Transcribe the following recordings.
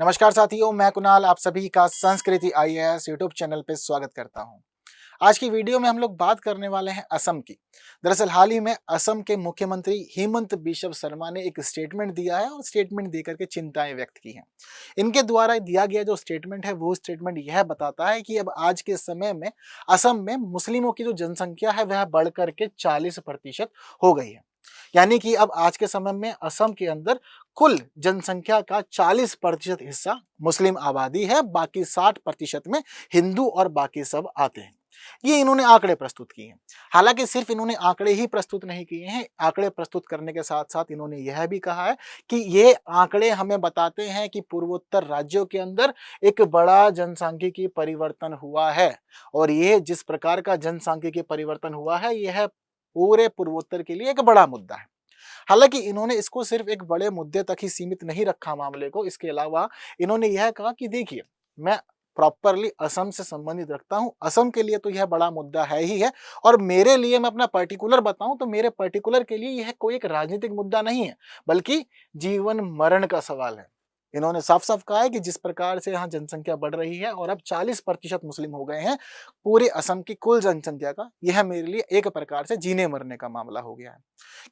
नमस्कार साथियों, मैं कुणाल आप सभी का संस्कृति आईएएस यूट्यूब चैनल पे स्वागत करता हूं। आज की वीडियो में हम लोग बात करने वाले हैं असम की। दरअसल हाल ही में असम के मुख्यमंत्री हिमंत बिश्व शर्मा ने एक स्टेटमेंट दिया है और स्टेटमेंट देकर के चिंताएं व्यक्त की हैं। इनके द्वारा दिया गया जो स्टेटमेंट है वो स्टेटमेंट यह बताता है कि अब आज के समय में असम में मुस्लिमों की जो जनसंख्या है वह बढ़कर के 40% हो गई है। यानी कि अब आज के समय में असम के अंदर कुल जनसंख्या का 40% हिस्सा मुस्लिम आबादी है, बाकी 60% में हिंदू और बाकी सब आते हैं। ये इन्होंने आंकड़े प्रस्तुत किए हैं। हालांकि सिर्फ इन्होंने आंकड़े ही प्रस्तुत नहीं किए हैं, आंकड़े प्रस्तुत करने के साथ साथ इन्होंने यह भी कहा है कि ये आंकड़े हमें बताते हैं कि पूर्वोत्तर राज्यों के अंदर एक बड़ा जनसांख्यिकीय परिवर्तन हुआ है और ये जिस प्रकार का जनसांख्यिकीय परिवर्तन हुआ है यह पूरे पूर्वोत्तर के लिए एक बड़ा मुद्दा है। हालांकि इन्होंने इसको सिर्फ एक बड़े मुद्दे तक ही सीमित नहीं रखा मामले को, इसके अलावा इन्होंने यह कहा कि देखिए, मैं प्रॉपरली असम से संबंधित रखता हूं, असम के लिए तो यह बड़ा मुद्दा है ही है और मेरे लिए मैं अपना पर्टिकुलर बताऊं तो मेरे पर्टिकुलर के लिए यह कोई एक राजनीतिक मुद्दा नहीं है, बल्कि जीवन मरण का सवाल है। इन्होंने साफ साफ कहा है कि जिस प्रकार से यहाँ जनसंख्या बढ़ रही है और अब 40% मुस्लिम हो गए हैं पूरे असम की कुल जनसंख्या का, यह मेरे लिए एक प्रकार से जीने मरने का मामला हो गया है।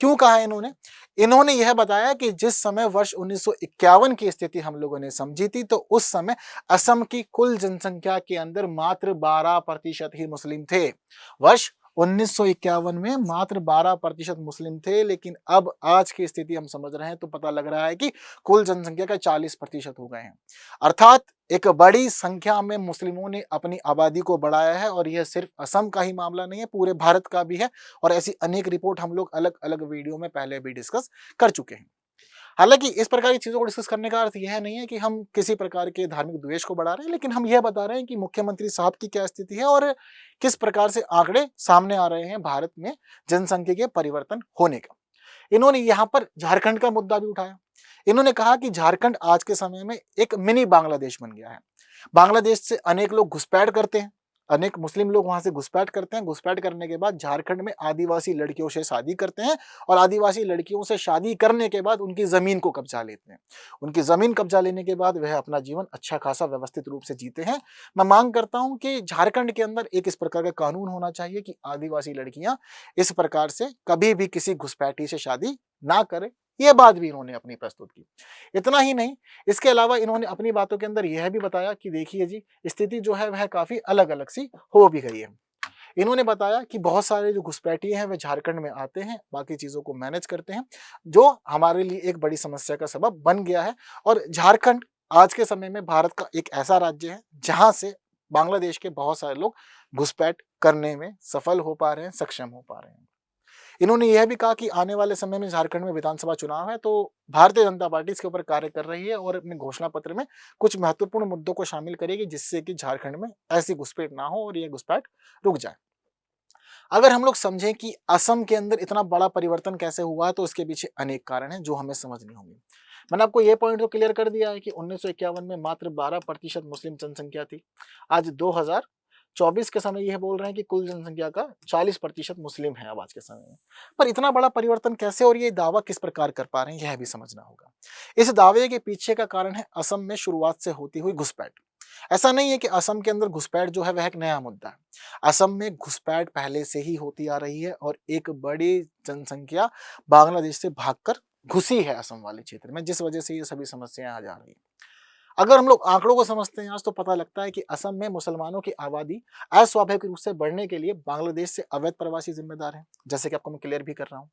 क्यों कहा है इन्होंने? इन्होंने यह बताया कि जिस समय वर्ष 1951 की स्थिति हम लोगों ने समझी थी तो उस समय असम की कुल जनसंख्या के अंदर मात्र 12% ही मुस्लिम थे। वर्ष 1951 में मात्र 12% मुस्लिम थे, लेकिन अब आज की स्थिति हम समझ रहे हैं तो पता लग रहा है कि कुल जनसंख्या का 40% हो गए हैं। अर्थात एक बड़ी संख्या में मुस्लिमों ने अपनी आबादी को बढ़ाया है और यह सिर्फ असम का ही मामला नहीं है, पूरे भारत का भी है और ऐसी अनेक रिपोर्ट हम लोग अलग अलग वीडियो में पहले भी डिस्कस कर चुके हैं। हालांकि इस प्रकार की चीजों को डिस्कस करने का अर्थ यह नहीं है कि हम किसी प्रकार के धार्मिक द्वेष को बढ़ा रहे हैं, लेकिन हम यह बता रहे हैं कि मुख्यमंत्री साहब की क्या स्थिति है और किस प्रकार से आंकड़े सामने आ रहे हैं भारत में जनसंख्या के परिवर्तन होने का। इन्होंने यहाँ पर झारखंड का मुद्दा भी उठाया। इन्होंने कहा कि झारखंड आज के समय में एक मिनी बांग्लादेश बन गया है। बांग्लादेश से अनेक लोग घुसपैठ करते हैं, अनेक मुस्लिम लोग वहां से घुसपैठ करते हैं। घुसपैठ करने के बाद झारखंड में आदिवासी लड़कियों से शादी करते हैं और आदिवासी लड़कियों से शादी करने के बाद उनकी जमीन को कब्जा लेते हैं। उनकी जमीन कब्जा लेने के बाद वह अपना जीवन अच्छा खासा व्यवस्थित रूप से जीते हैं। मैं मांग करता हूं कि झारखंड के अंदर एक इस प्रकार का कानून होना चाहिए कि आदिवासी लड़कियां इस प्रकार से कभी भी किसी घुसपैठी से शादी ना करें। यह बात भी इन्होंने अपनी प्रस्तुत की। इतना ही नहीं, इसके अलावा इन्होंने अपनी बातों के अंदर यह भी बताया कि देखिए जी, स्थिति जो है वह काफी अलग अलग सी हो भी गई है। इन्होंने बताया कि बहुत सारे जो घुसपैठिए हैं वह झारखंड में आते हैं, बाकी चीजों को मैनेज करते हैं, जो हमारे लिए एक बड़ी समस्या का सबब बन गया है। और झारखंड आज के समय में भारत का एक ऐसा राज्य है जहां से बांग्लादेश के बहुत सारे लोग घुसपैठ करने में सफल हो पा रहे हैं, सक्षम हो पा रहे हैं। इन्होंने यह भी कहा कि आने वाले समय में झारखंड में विधानसभा चुनाव है तो भारतीय जनता पार्टी इसके ऊपर कार्य कर रही है और अपने घोषणा पत्र में कुछ महत्वपूर्ण मुद्दों को शामिल करेगी जिससे कि झारखंड में ऐसी घुसपैठ ना हो और यह घुसपैठ रुक जाए। अगर हम लोग समझें कि असम के अंदर इतना बड़ा परिवर्तन कैसे हुआ है तो उसके पीछे अनेक कारण हैं जो हमें समझने होंगे। मैंने आपको यह पॉइंट तो क्लियर कर दिया है कि 1951 में मात्र 12% मुस्लिम जनसंख्या थी। आज 2024 के समय यह बोल रहे हैं कि कुल जनसंख्या का 40% मुस्लिम है अब आज के समय में। पर इतना बड़ा परिवर्तन कैसे और ये दावा किस प्रकार कर पा रहे हैं यह भी समझना होगा। इस दावे के पीछे का कारण है असम में शुरुआत से होती हुई घुसपैठ। ऐसा नहीं है कि असम के अंदर घुसपैठ जो है वह एक नया मुद्दा है। असम में घुसपैठ पहले से ही होती आ रही है और एक बड़ी जनसंख्या बांग्लादेश से भागकर घुसी है असम वाले क्षेत्र में, जिस वजह से ये सभी समस्याएं आ जा रही हैं। अगर हम लोग आंकड़ों को समझते हैं आज तो पता लगता है कि असम में मुसलमानों की आबादी अस्वाभाविक रूप से बढ़ने के लिए बांग्लादेश से अवैध प्रवासी जिम्मेदार हैं, जैसे कि आपको मैं क्लियर भी कर रहा हूँ।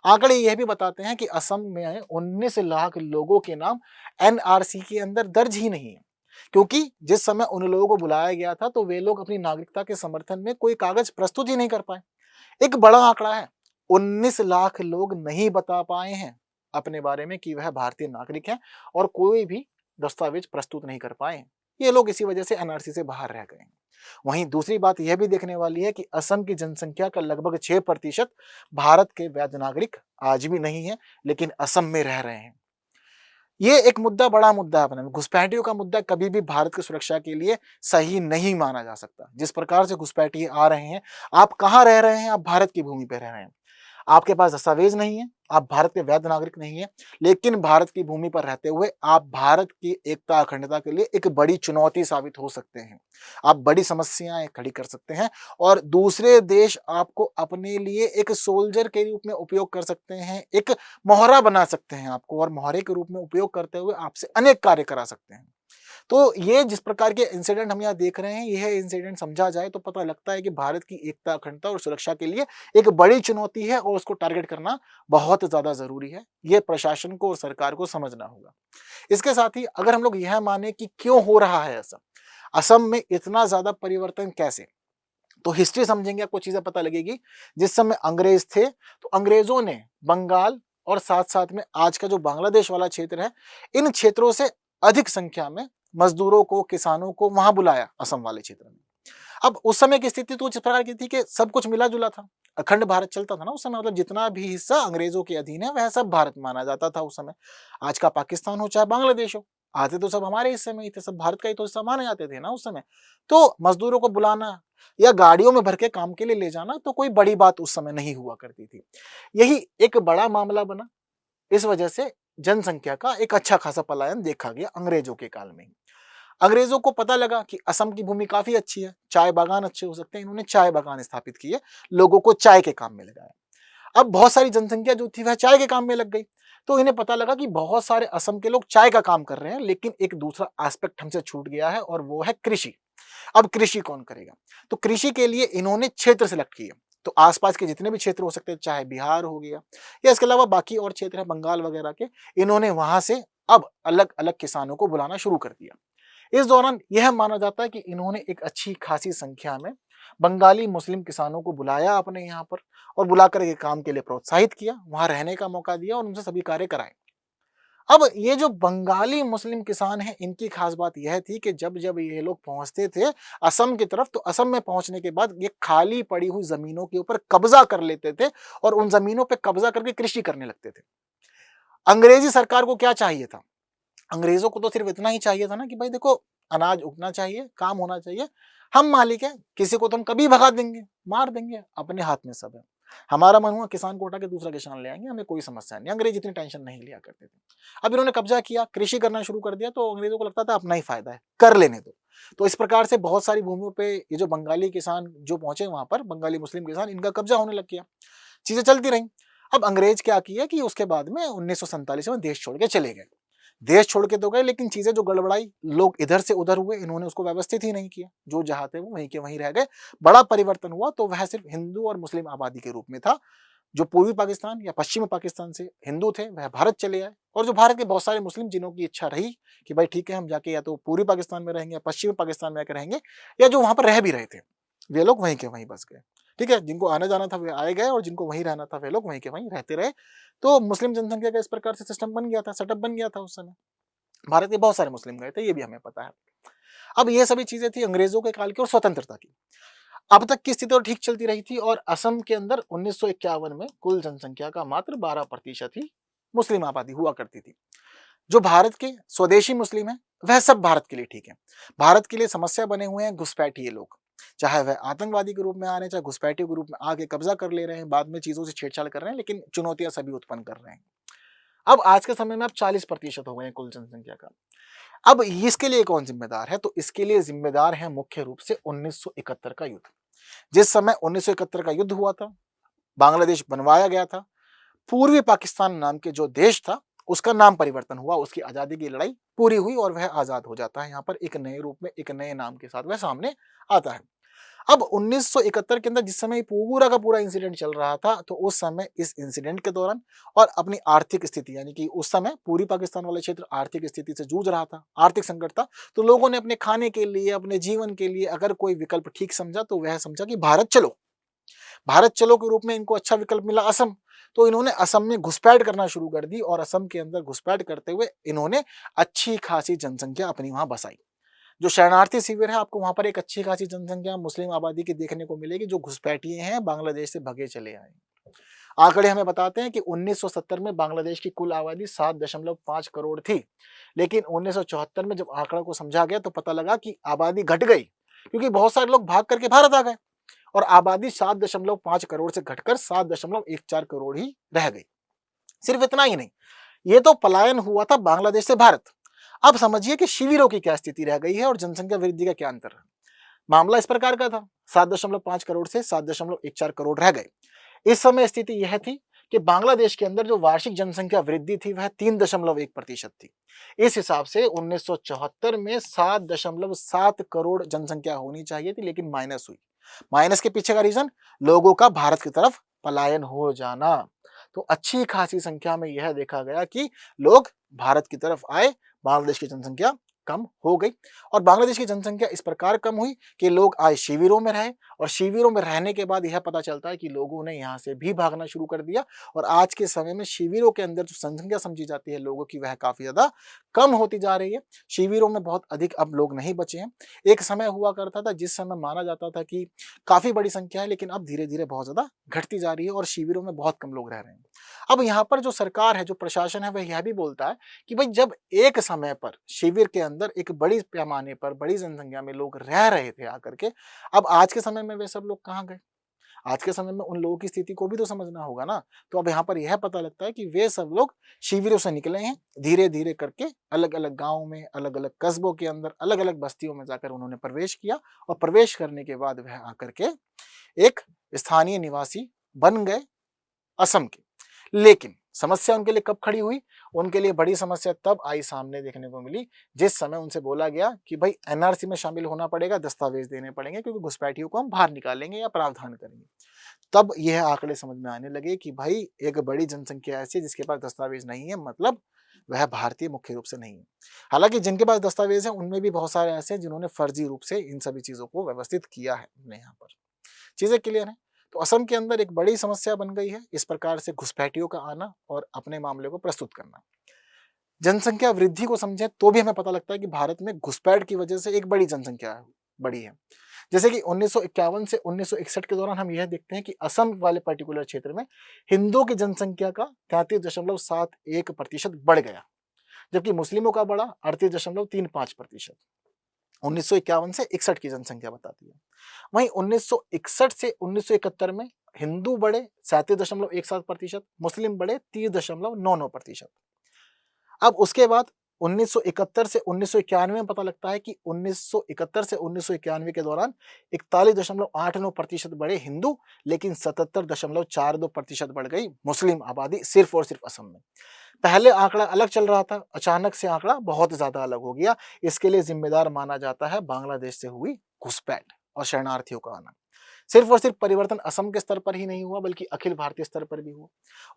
आंकड़े यह भी बताते हैं कि असम में 19 लाख लोगों के नाम एनआरसी के अंदर दर्ज ही नहीं है, क्योंकि जिस समय उन लोगों को बुलाया गया था तो वे लोग अपनी नागरिकता के समर्थन में कोई कागज प्रस्तुत ही नहीं कर पाए। एक बड़ा आंकड़ा है, 19 लाख लोग नहीं बता पाए हैं अपने बारे में कि वह भारतीय नागरिक हैं और कोई भी दस्तावेज प्रस्तुत नहीं कर पाए। ये लोग इसी वजह से एनआरसी से बाहर रह गए। वहीं दूसरी बात यह भी देखने वाली है कि असम की जनसंख्या का लगभग 6% भारत के वैध नागरिक आज भी नहीं है, लेकिन असम में रह रहे हैं। ये एक मुद्दा बड़ा मुद्दा है अपने में। घुसपैठियों का मुद्दा कभी भी भारत की सुरक्षा के लिए सही नहीं माना जा सकता। जिस प्रकार से घुसपैठिए आ रहे हैं, आप कहाँ रह रहे हैं? आप भारत की भूमि पर रह रहे हैं, आपके पास दस्तावेज नहीं है, आप भारत के वैध नागरिक नहीं है, लेकिन भारत की भूमि पर रहते हुए आप भारत की एकता अखंडता के लिए एक बड़ी चुनौती साबित हो सकते हैं। आप बड़ी समस्याएं खड़ी कर सकते हैं और दूसरे देश आपको अपने लिए एक सोल्जर के रूप में उपयोग कर सकते हैं, एक मोहरा बना सकते हैं आपको, और मोहरे के रूप में उपयोग करते हुए आपसे अनेक कार्य करा सकते हैं। तो ये जिस प्रकार के इंसिडेंट हम यहाँ देख रहे हैं, यह इंसिडेंट समझा जाए तो पता लगता है कि भारत की एकता, अखंडता और सुरक्षा के लिए एक बड़ी चुनौती है और उसको टारगेट करना बहुत ज़्यादा ज़रूरी है। ये प्रशासन को और सरकार को समझना होगा। इसके साथ ही अगर हम लोग यह माने कि क्यों हो रहा है ऐसा, असम में इतना ज़्यादा परिवर्तन कैसे? तो हिस्ट्री समझेंगे आपको चीज़ें पता लगेगी। जिस समय अंग्रेज थे, तो अंग्रेज़ों ने बंगाल और साथ-साथ में आज का जो बांग्लादेश वाला क्षेत्र है, इन क्षेत्रों से अधिक संख्या में मज़दूरों को, किसानों को वहाँ बुलाया असम वाले क्षेत्र में। अब उस समय की स्थिति तो इस प्रकार की थी कि सब कुछ मिला-जुला था। अखंड भारत चलता था ना उस समय, मतलब जितना भी हिस्सा अंग्रेज़ों के अधीन है, वह सब भारत माना जाता था उस समय। आज का पाकिस्तान हो चाहे बांग्लादेश हो, आते तो सब हमारे हिस्से में ही थे, सब भारत का ही तो हिस्सा माने जाते थे ना उस समय। तो मज़दूरों को बुलाना या गाड़ियों में भर के काम के लिए ले जाना तो कोई बड़ी बात उस समय नहीं हुआ करती थी। यही एक बड़ा मामला बना। इस वजह से जनसंख्या का एक अच्छा खासा पलायन देखा गया अंग्रेजों के काल में ही। अंग्रेजों को पता लगा कि असम की भूमि काफी अच्छी है, चाय बागान अच्छे हो सकते हैं, इन्होंने चाय बागान स्थापित किए, लोगों को चाय के काम में लगाया। अब बहुत सारी जनसंख्या जो थी वह चाय के काम में लग गई, तो इन्हें पता लगा कि बहुत सारे असम के लोग चाय का काम कर रहे हैं, लेकिन एक दूसरा एस्पेक्ट हमसे छूट गया है और वो है कृषि। अब कृषि कौन करेगा? तो कृषि के लिए इन्होंने क्षेत्र सेलेक्ट किए। तो आसपास के जितने भी क्षेत्र हो सकते हैं, चाहे बिहार हो गया या इसके अलावा बाकी और क्षेत्र है बंगाल वगैरह के, इन्होंने वहां से अब अलग अलग किसानों को बुलाना शुरू कर दिया। इस दौरान यह माना जाता है कि इन्होंने एक अच्छी खासी संख्या में बंगाली मुस्लिम किसानों को बुलाया अपने यहाँ पर और बुलाकर के काम के लिए प्रोत्साहित किया, वहां रहने का मौका दिया और उनसे सभी कार्य कराए। अब ये जो बंगाली मुस्लिम किसान हैं, इनकी खास बात यह थी कि जब जब ये लोग पहुंचते थे असम की तरफ, तो असम में पहुंचने के बाद ये खाली पड़ी हुई जमीनों के ऊपर कब्जा कर लेते थे और उन जमीनों पर कब्जा करके कृषि करने लगते थे। अंग्रेजी सरकार को क्या चाहिए था? अंग्रेजों को तो सिर्फ इतना ही चाहिए था ना कि भाई देखो, अनाज उगना चाहिए, काम होना चाहिए, हम मालिक हैं, किसी को तो हम कभी भगा देंगे, मार देंगे, अपने हाथ में सब है। हमारा मन हुआ किसान को उठा के दूसरा किसान ले आएंगे, हमें कोई समस्या नहीं। अंग्रेज इतनी टेंशन नहीं लिया करते थे। अब इन्होंने कब्जा किया, कृषि करना शुरू कर दिया, तो अंग्रेजों को लगता था अपना ही फायदा है, कर लेने दो। तो इस प्रकार से बहुत सारी भूमियों पे ये जो बंगाली किसान जो पहुंचे वहां पर, बंगाली मुस्लिम किसान, इनका कब्जा होने लग गया। चीजें चलती रही। अब अंग्रेज क्या किया कि उसके बाद में 1947 में देश छोड़ के चले गए। देश छोड़ के तो गए, लेकिन चीजें जो गड़बड़ाई, लोग इधर से उधर हुए, इन्होंने उसको व्यवस्थित ही नहीं किया, जो जहां थे वो वहीं के वहीं रह गए। बड़ा परिवर्तन हुआ तो वह सिर्फ हिंदू और मुस्लिम आबादी के रूप में था। जो पूर्वी पाकिस्तान या पश्चिमी पाकिस्तान से हिंदू थे वह भारत चले आए, और जो भारत के बहुत सारे मुस्लिम जिन्हों की इच्छा रही कि भाई ठीक है हम जाके या तो पूर्वी पाकिस्तान में रहेंगे या पश्चिमी पाकिस्तान में आकर रहेंगे, या जो वहां पर रह भी रहे थे वे लोग वहीं के वहीं बस गए। ठीक है, जिनको आने जाना था वे आए गए और जिनको वहीं रहना था वे लोग वहीं के वहीं रहते रहे। तो मुस्लिम जनसंख्या का इस प्रकार से सिस्टम बन गया था, सेटअप बन गया था उस समय। भारत के बहुत सारे मुस्लिम गए थे, ये भी हमें पता है। अब ये सभी चीजें थी अंग्रेजों के काल की और स्वतंत्रता की। अब तक की स्थिति तो ठीक चलती रही थी और असम के अंदर 1951 में कुल जनसंख्या का मात्र 12% ही मुस्लिम आबादी हुआ करती थी। जो भारत के स्वदेशी मुस्लिम हैं वह सब भारत के लिए ठीक है। भारत के लिए समस्या बने हुए हैं घुसपैठिए लोग, चाहे वह आतंकवादी के रूप में आ रहे हैं, चाहे घुसपैठियों के रूप में आके कब्जा कर ले रहे हैं, बाद में चीजों से छेड़छाड़ कर रहे हैं, लेकिन चुनौतियां सभी उत्पन्न कर रहे हैं। अब आज के समय में अब 40% हो गए हैं कुल जनसंख्या का। अब इसके लिए कौन जिम्मेदार है? तो इसके लिए जिम्मेदार है मुख्य रूप से 1971 का युद्ध। जिस समय 1971 का युद्ध हुआ था, बांग्लादेश बनवाया गया था, पूर्वी पाकिस्तान नाम के जो देश था उसका नाम परिवर्तन हुआ, उसकी आजादी की लड़ाई पूरी हुई और वह आजाद हो जाता है। यहाँ पर एक नए रूप में, एक नए नाम के साथ वह सामने आता है। अब 1971 के अंदर जिस समय पूरा का पूरा इंसिडेंट चल रहा था, तो उस समय इस इंसिडेंट के दौरान और अपनी आर्थिक स्थिति, यानी कि उस समय पूरी पाकिस्तान वाला क्षेत्र आर्थिक स्थिति से जूझ रहा था, आर्थिक संकट था, तो लोगों ने अपने खाने के लिए, अपने जीवन के लिए अगर कोई विकल्प ठीक समझा तो वह समझा कि भारत चलो। भारत चलो के रूप में इनको अच्छा विकल्प मिला असम, तो इन्होंने असम में घुसपैठ करना शुरू कर दी और असम के अंदर घुसपैठ करते हुए इन्होंने अच्छी खासी जनसंख्या अपनी वहां बसाई। जो शरणार्थी शिविर है, आपको वहां पर एक अच्छी खासी जनसंख्या मुस्लिम आबादी की देखने को मिलेगी, जो घुसपैठिए हैं, बांग्लादेश से भगे चले आए। आंकड़े हमें बताते हैं कि 1970 में बांग्लादेश की कुल आबादी 7.5 करोड़ थी, लेकिन 1974 में जब आंकड़ा को समझा गया तो पता लगा कि आबादी घट गई, क्योंकि बहुत सारे लोग भाग करके भारत आ गए और आबादी 7.5 करोड़ से घटकर 7.14 करोड़ ही रह गई। सिर्फ इतना ही नहीं, ये तो पलायन हुआ था बांग्लादेश से भारत। अब समझिए कि शिविरों की क्या स्थिति रह गई है और जनसंख्या वृद्धि का क्या अंतर है। मामला इस प्रकार का था, 7.5 करोड़ से 7.14 करोड़ रह गए। इस समय स्थिति यह थी कि बांग्लादेश के अंदर जो वार्षिक जनसंख्या वृद्धि थी वह 3.1% थी। इस हिसाब से 1974 में 7.7 करोड़ जनसंख्या होनी चाहिए थी, लेकिन माइनस हुई। माइनस के पीछे का रीजन लोगों का भारत की तरफ पलायन हो जाना। तो अच्छी खासी संख्या में यह देखा गया कि लोग भारत की तरफ आए, बांग्लादेश की जनसंख्या कम हो गई। और बांग्लादेश की जनसंख्या इस प्रकार कम हुई कि लोग आए शिविरों में रहे, और शिविरों में रहने के बाद यह पता चलता है कि लोगों ने यहाँ से भी भागना शुरू कर दिया। और आज के समय में शिविरों के अंदर जो जनसंख्या समझी जाती है लोगों की, वह काफी ज्यादा कम होती जा रही है। शिविरों में बहुत अधिक अब लोग नहीं बचे हैं। एक समय हुआ करता था जिस समय माना जाता था कि काफी बड़ी संख्या है, लेकिन अब धीरे धीरे बहुत ज्यादा घटती जा रही है और शिविरों में बहुत कम लोग रह रहे हैं। अब यहाँ पर जो सरकार है, जो प्रशासन है, वह यह भी बोलता है कि भाई जब एक समय पर शिविर के अंदर एक बड़ी पैमाने पर बड़ी जनसंख्या में लोग रह रहे थे आकर के, अब आज के समय में वे सब लोग कहाँ गए? आज के समय में उन लोगों की स्थिति को भी तो समझना होगा ना। तो अब यहाँ पर यह पता लगता है कि वे सब लोग शिविरों से निकले हैं, धीरे धीरे करके अलग अलग गाँव में, अलग अलग कस्बों के अंदर, अलग अलग बस्तियों में जाकर उन्होंने प्रवेश किया, और प्रवेश करने के बाद वह आकर के एक स्थानीय निवासी बन गए असम के। लेकिन समस्या उनके लिए कब खड़ी हुई? उनके लिए बड़ी समस्या तब आई, सामने देखने को मिली, जिस समय उनसे बोला गया कि भाई एनआरसी में शामिल होना पड़ेगा, दस्तावेज देने पड़ेंगे, क्योंकि घुसपैठियों को हम बाहर निकालेंगे या प्रावधान करेंगे। तब यह आंकड़े समझ में आने लगे कि भाई एक बड़ी जनसंख्या ऐसी है जिसके पास दस्तावेज नहीं है, मतलब वह भारतीय मुख्य रूप से नहीं है। हालांकि जिनके पास दस्तावेज है उनमें भी बहुत सारे ऐसे हैं जिन्होंने फर्जी रूप से इन सभी चीजों को व्यवस्थित किया है अपने यहाँ पर। चीजें क्लियर है। तो असम के अंदर एक बड़ी समस्या बन गई है इस प्रकार से घुसपैठियों का आना और अपने मामले को प्रस्तुत करना। जनसंख्या वृद्धि को समझें तो भी हमें पता लगता है कि भारत में घुसपैठ की वजह से एक बड़ी जनसंख्या बड़ी है। जैसे कि 1951 से 1961 के दौरान हम यह देखते हैं कि असम वाले पर्टिकुलर क्षेत्र में हिंदुओं की जनसंख्या का 33.71% बढ़ गया, जबकि मुस्लिमों का बढ़ा 38.35%। 1951 से 61 की जनसंख्या बताती है। वहीं 1961 से 1971 में हिंदू बढ़े 37.17%, मुस्लिम बढ़े 30.99%। अब उसके बाद 1971 से 1991 में पता लगता है कि 1971 से 1991 के दौरान 41.89% बढ़े हिंदू, लेकिन 77.42% बढ़ गई मुस्लिम आबादी सिर्फ और सिर्फ असम में। पहले आंकड़ा अलग चल रहा था, अचानक से आंकड़ा बहुत ज्यादा अलग हो गया। इसके लिए जिम्मेदार माना जाता है बांग्लादेश से हुई घुसपैठ और शरणार्थियों का आना। सिर्फ और सिर्फ परिवर्तन असम के स्तर पर ही नहीं हुआ, बल्कि अखिल भारतीय स्तर पर भी हुआ।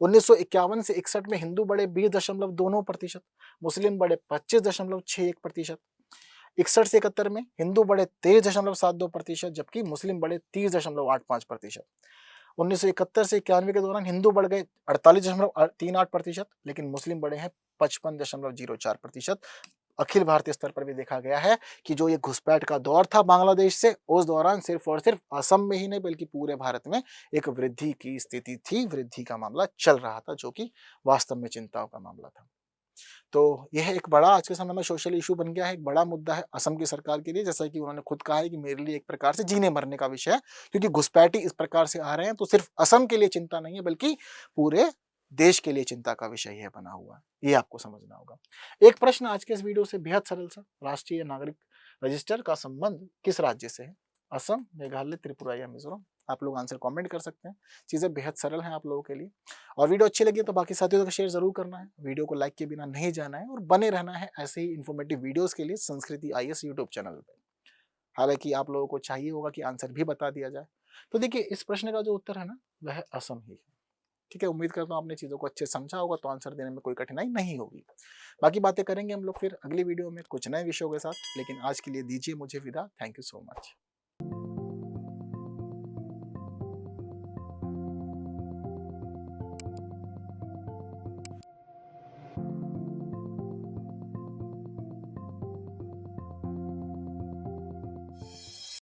1951 से 61 में हिंदू बढ़े 20.2%, मुस्लिम बढ़े 25.61%। 61 से 71 में हिंदू बढ़े 23.72%, जबकि मुस्लिम बढ़े 30.85%। 1971 से 91 के दौरान हिंदू बढ़ गए 48.38%, लेकिन मुस्लिम बढ़े हैं 55.04%। अखिल भारतीय स्तर पर भी देखा गया है कि जो ये घुसपैठ का दौर था बांग्लादेश से, उस दौरान सिर्फ और सिर्फ असम में ही नहीं बल्कि पूरे भारत में एक वृद्धि की स्थिति थी, वृद्धि का मामला चल रहा था, जो कि वास्तव में चिंताओं का मामला था। तो यह एक बड़ा आज के समय में सोशल इशू बन गया है, एक बड़ा मुद्दा है असम की सरकार के लिए। जैसा कि उन्होंने खुद कहा है कि मेरे लिए एक प्रकार से जीने मरने का विषय है, क्योंकि घुसपैठी इस प्रकार से आ रहे हैं, तो सिर्फ असम के लिए चिंता नहीं है बल्कि पूरे देश के लिए चिंता का विषय यह बना हुआ है। ये आपको समझना होगा। एक प्रश्न आज के इस वीडियो से बेहद सरल सा, राष्ट्रीय नागरिक रजिस्टर का संबंध किस राज्य से है? असम, मेघालय, त्रिपुरा या मिजोरम? आप लोग आंसर कमेंट कर सकते हैं। चीजें बेहद सरल हैं आप लोगों के लिए। और वीडियो अच्छी लगी तो बाकी साथियों को शेयर जरूर करना है, वीडियो को लाइक के बिना नहीं जाना है, और बने रहना है ऐसे ही इन्फॉर्मेटिव वीडियोस के लिए संस्कृति आईएएस यूट्यूब चैनल पे। हालांकि आप लोगों को चाहिए होगा कि आंसर भी बता दिया जाए, तो देखिए इस प्रश्न का जो उत्तर है ना, वह असम ही है। ठीक है, उम्मीद करता हूँ आपने चीजों को अच्छे समझा होगा, तो आंसर देने में कोई कठिनाई नहीं होगी। बाकी बातें करेंगे हम लोग फिर अगली वीडियो में कुछ नए विषयों के साथ, लेकिन आज के लिए दीजिए मुझे विदा। Thank you so much.